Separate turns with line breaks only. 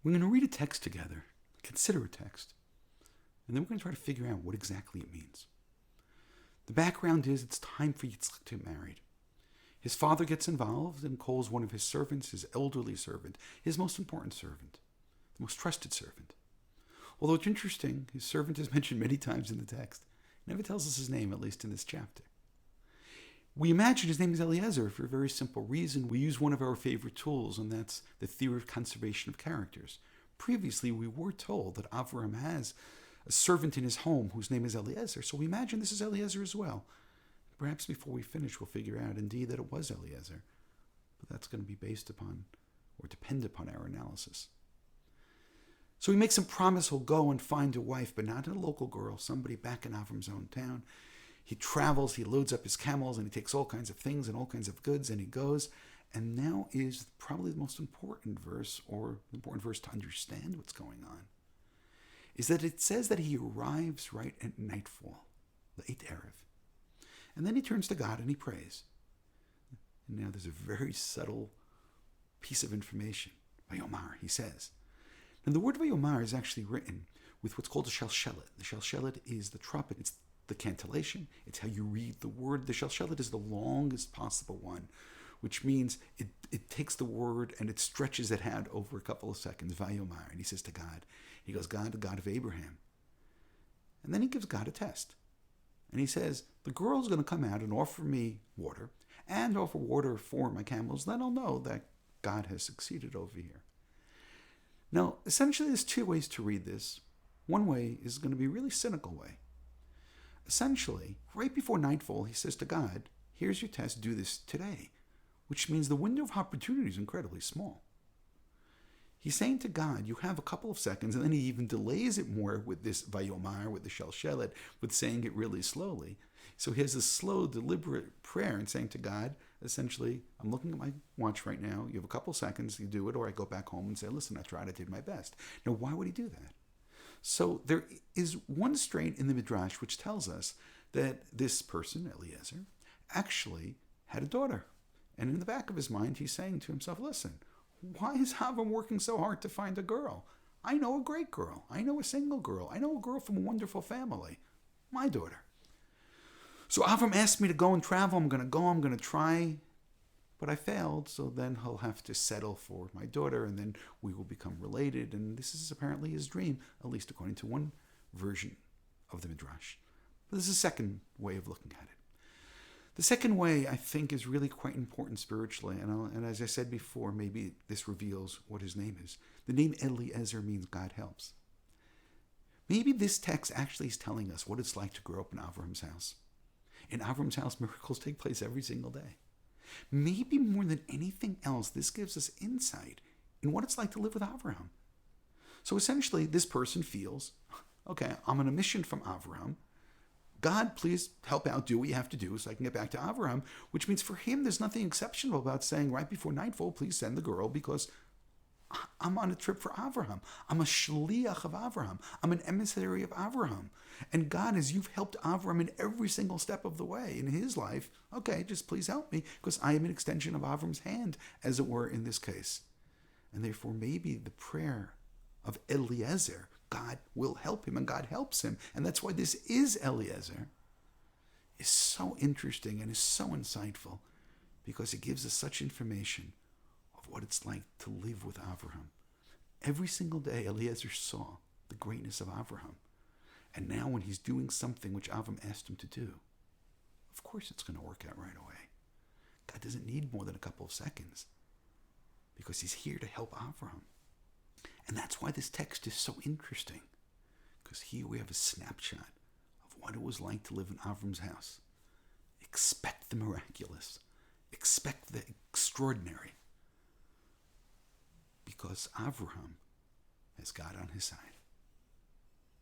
We're going to read a text together, consider a text, and then we're going to try to figure out what exactly it means. The background is it's time for Yitzchak to get married. His father gets involved and calls one of his servants, his elderly servant, his most important servant, the most trusted servant. Although it's interesting, his servant is mentioned many times in the text. He never tells us his name, at least in this chapter. We imagine his name is Eliezer for a very simple reason. We use one of our favorite tools, and that's the theory of conservation of characters. Previously, we were told that Avraham has a servant in his home whose name is Eliezer, so we imagine this is Eliezer as well. Perhaps before we finish, we'll figure out indeed that it was Eliezer, but that's going to be based upon or depend upon our analysis. So he makes him promise he'll go and find a wife, but not a local girl, somebody back in Avram's own town. He travels, he loads up his camels, and he takes all kinds of things and all kinds of goods, and he goes. And now is probably the most important verse, or the important verse to understand what's going on, is that it says that he arrives right at nightfall, the 8th Erev. And then he turns to God and he prays. And now there's a very subtle piece of information. Vayomar, he says. And the word Vayomar is actually written with what's called a shalshelet. The shalshelet is the trumpet. It's the cantillation. It's how you read the word. The shalshelet is the longest possible one, which means it takes the word and it stretches it out over a couple of seconds. Vayomar. And he says to God, he goes, God, the God of Abraham. And then he gives God a test. And he says, the girl's going to come out and offer me water and offer water for my camels. Then I'll know that God has succeeded over here. Now, essentially, there's two ways to read this. One way is going to be a really cynical way. Essentially, right before nightfall, he says to God, here's your test, do this today, which means the window of opportunity is incredibly small. He's saying to God, you have a couple of seconds, and then he even delays it more with this Vayomar, with the shalshelet, with saying it really slowly. So he has this slow, deliberate prayer and saying to God, essentially, I'm looking at my watch right now. You have a couple of seconds, you do it, or I go back home and say, listen, I tried, I did my best. Now, why would he do that? So there is one strain in the Midrash which tells us that this person, Eliezer, actually had a daughter. And in the back of his mind, he's saying to himself, listen, why is Avram working so hard to find a girl? I know a great girl. I know a single girl. I know a girl from a wonderful family. My daughter. So Avram asked me to go and travel. I'm going to go. I'm going to try. But I failed. So then he'll have to settle for my daughter. And then we will become related. And this is apparently his dream, at least according to one version of the Midrash. But this is a second way of looking at it. The second way, I think, is really quite important spiritually, and as I said before, maybe this reveals what his name is. The name Eliezer means God helps. Maybe this text actually is telling us what it's like to grow up in Avraham's house. In Avraham's house, miracles take place every single day. Maybe more than anything else, this gives us insight in what it's like to live with Avraham. So essentially, this person feels, okay, I'm on a mission from Avraham. God, please help out, do what you have to do so I can get back to Avraham, which means for him, there's nothing exceptional about saying right before nightfall, please send the girl because I'm on a trip for Avraham. I'm a shliach of Avraham. I'm an emissary of Avraham. And God, as you've helped Avraham in every single step of the way in his life, okay, just please help me because I am an extension of Avram's hand, as it were, in this case. And therefore, maybe the prayer of Eliezer, God will help him, and God helps him. And that's why this is Eliezer, is so interesting and is so insightful because it gives us such information of what it's like to live with Avraham. Every single day, Eliezer saw the greatness of Avraham. And now when he's doing something which Avram asked him to do, of course it's going to work out right away. God doesn't need more than a couple of seconds because he's here to help Avraham. And that's why this text is so interesting, because here we have a snapshot of what it was like to live in Avram's house. Expect the miraculous. Expect the extraordinary. Because Avraham has God on his side.